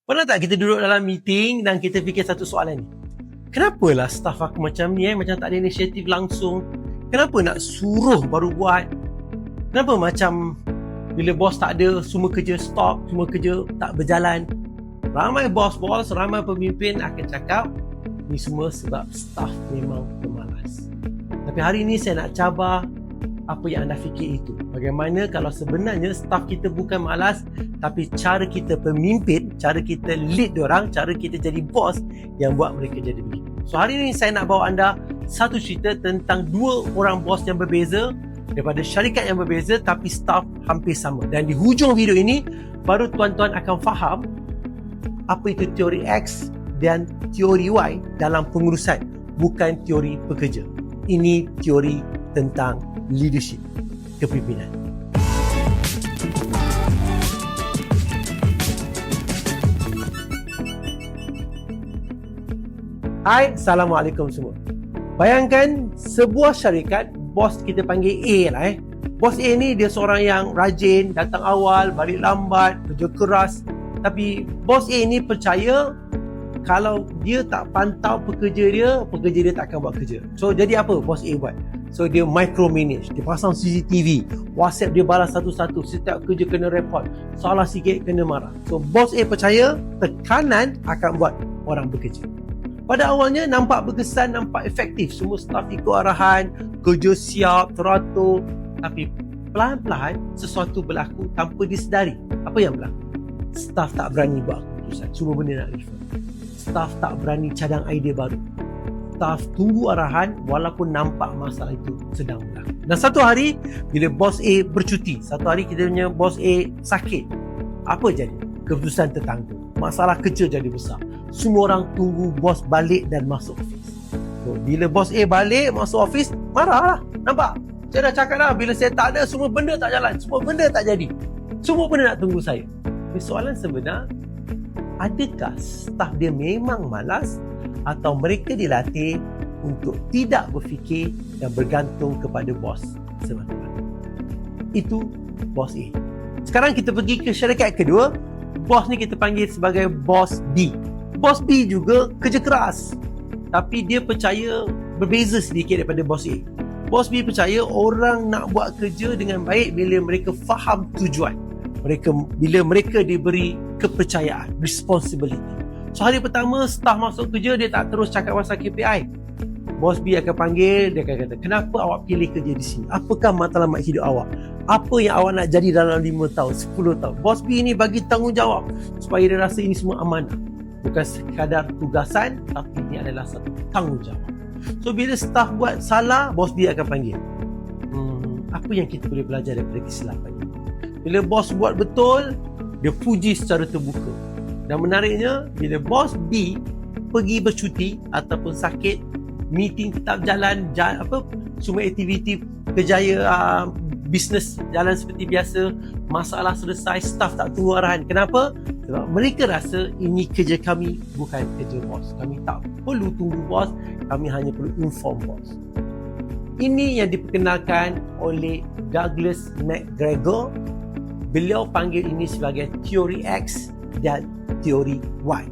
Pernah tak kita duduk dalam meeting dan kita fikir satu soalan ni? Kenapalah staff aku macam ni macam tak ada inisiatif langsung? Kenapa nak suruh baru buat? Kenapa macam bila bos tak ada, semua kerja stop, semua kerja tak berjalan? Ramai bos-bos, ramai pemimpin akan cakap ni semua sebab staff memang pemalas. Tapi hari ni saya nak cabar apa yang anda fikir itu. Bagaimana kalau sebenarnya staff kita bukan malas, tapi cara kita pemimpin, cara kita lead diorang, cara kita jadi bos yang buat mereka jadi begitu. So hari ini saya nak bawa anda satu cerita tentang dua orang bos yang berbeza daripada syarikat yang berbeza tapi staff hampir sama. Dan di hujung video ini baru tuan-tuan akan faham apa itu teori X dan teori Y dalam pengurusan, bukan teori pekerja. Ini teori tentang leadership, kepimpinan. Hai, Assalamualaikum semua. Bayangkan sebuah syarikat, bos kita panggil A lah Bos A ni dia seorang yang rajin, datang awal, balik lambat, kerja keras. Tapi bos A ni percaya kalau dia tak pantau pekerja dia tak akan buat kerja. So jadi apa bos A buat? So dia micromanage, dia pasang CCTV, WhatsApp dia balas satu-satu, setiap kerja kena report, salah sikit kena marah. So bos A percaya tekanan akan buat orang bekerja. Pada awalnya nampak berkesan, nampak efektif, semua staf ikut arahan, kerja siap, teratur. Tapi pelan-pelan sesuatu berlaku tanpa disedari. Apa yang berlaku? Staf tak berani buat keputusan, semua benda nak refer. Staf tak berani cadang idea baru. Staf tunggu arahan walaupun nampak masalah itu sedang berlaku. Dan satu hari bila bos A bercuti, satu hari kita punya bos A sakit, apa jadi? Keputusan tertangguh, masalah kerja jadi besar. Semua orang tunggu bos balik dan masuk office. So bila bos A balik masuk office, marah lah. Nampak? Saya dah cakap dah, bila saya tak ada, semua benda tak jalan, semua benda tak jadi, semua benda nak tunggu saya. Tapi soalan sebenar, adakah staf dia memang malas atau mereka dilatih untuk tidak berfikir dan bergantung kepada bos semata-mata? Itu bos A. Sekarang kita pergi ke syarikat kedua. Bos ni kita panggil sebagai bos B. Bos B juga kerja keras, tapi dia percaya berbeza sedikit daripada bos A. Bos B percaya orang nak buat kerja dengan baik bila mereka faham tujuan. Bila mereka diberi kepercayaan, responsibility. So hari pertama staf masuk kerja, dia tak terus cakap pasal KPI. Bos B akan panggil, dia akan kata, kenapa awak pilih kerja di sini? Apakah matlamat hidup awak? Apa yang awak nak jadi dalam 5 tahun, 10 tahun? Bos B ni bagi tanggungjawab supaya dia rasa ini semua amanah. Bukan sekadar tugasan, tapi ini adalah satu tanggungjawab. So bila staf buat salah, bos B akan panggil, apa yang kita boleh belajar daripada kesilapan ini? Bila bos buat betul, dia puji secara terbuka. Dan menariknya, bila bos B pergi bercuti ataupun sakit, meeting tetap jalan, semua aktiviti kejayaan bisnes jalan seperti biasa, masalah selesai, staf tak tunggu arahan. Kenapa? Sebab mereka rasa ini kerja kami, bukan kerja bos. Kami tak perlu tunggu bos, kami hanya perlu inform bos. Ini yang diperkenalkan oleh Douglas McGregor. Beliau panggil ini sebagai teori X dan teori Y.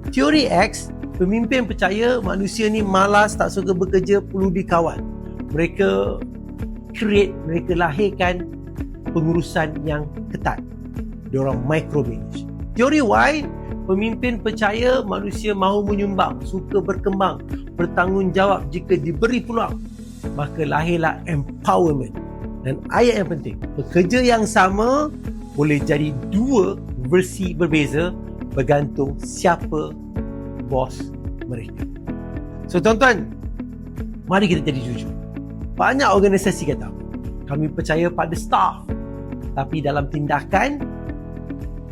Teori X, pemimpin percaya manusia ni malas, tak suka bekerja, perlu dikawal. Mereka lahirkan pengurusan yang ketat. Diorang micromanage. Teori Y, pemimpin percaya manusia mahu menyumbang, suka berkembang, bertanggungjawab jika diberi peluang. Maka lahirlah empowerment. Dan ayat yang penting, pekerja yang sama boleh jadi dua versi berbeza bergantung siapa bos mereka. So tuan-tuan, mari kita jadi jujur. Banyak organisasi kata, kami percaya pada staff, tapi dalam tindakan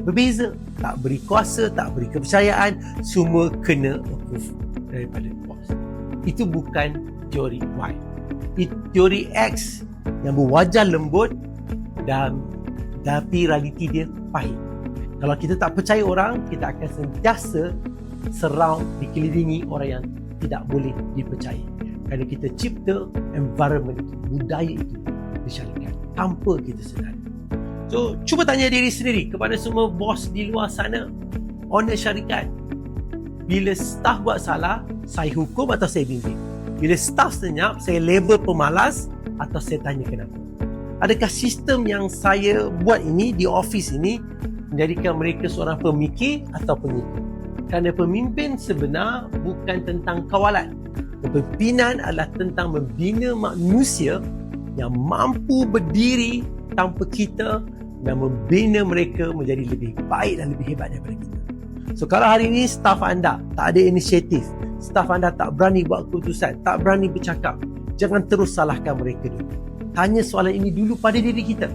berbeza. Tak beri kuasa, tak beri kepercayaan, semua kena approve daripada bos. Itu bukan teori Y. Itu teori X yang berwajah lembut dan tapi realiti dia pahit. Kalau kita tak percaya orang, kita akan sentiasa dikelilingi orang yang tidak boleh dipercayai. Kerana kita cipta environment itu, budaya itu di syarikat tanpa kita sedar. So, cuba tanya diri sendiri kepada semua bos di luar sana. owner syarikat. Bila staff buat salah, saya hukum atau saya bimbing. Bila staff senyap, saya label pemalas atau saya tanya kenapa. Adakah sistem yang saya buat ini di office ini menjadikan mereka seorang pemikir atau pengikut? Kerana pemimpin sebenar bukan tentang kawalan. Kepimpinan adalah tentang membina manusia yang mampu berdiri tanpa kita dan membina mereka menjadi lebih baik dan lebih hebat daripada kita. So kalau hari ini staf anda tak ada inisiatif, staf anda tak berani buat keputusan, tak berani bercakap, jangan terus salahkan mereka dulu. Tanya soalan ini dulu pada diri kita.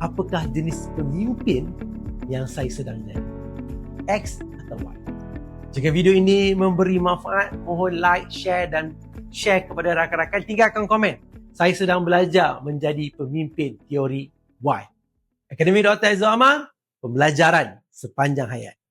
Apakah jenis pemimpin yang saya sedang jadi? X atau Y? Jika video ini memberi manfaat, mohon like, share dan share kepada rakan-rakan. Tinggalkan komen. Saya sedang belajar menjadi pemimpin teori Y. Akademi Dr. Aizul Amal, pembelajaran sepanjang hayat.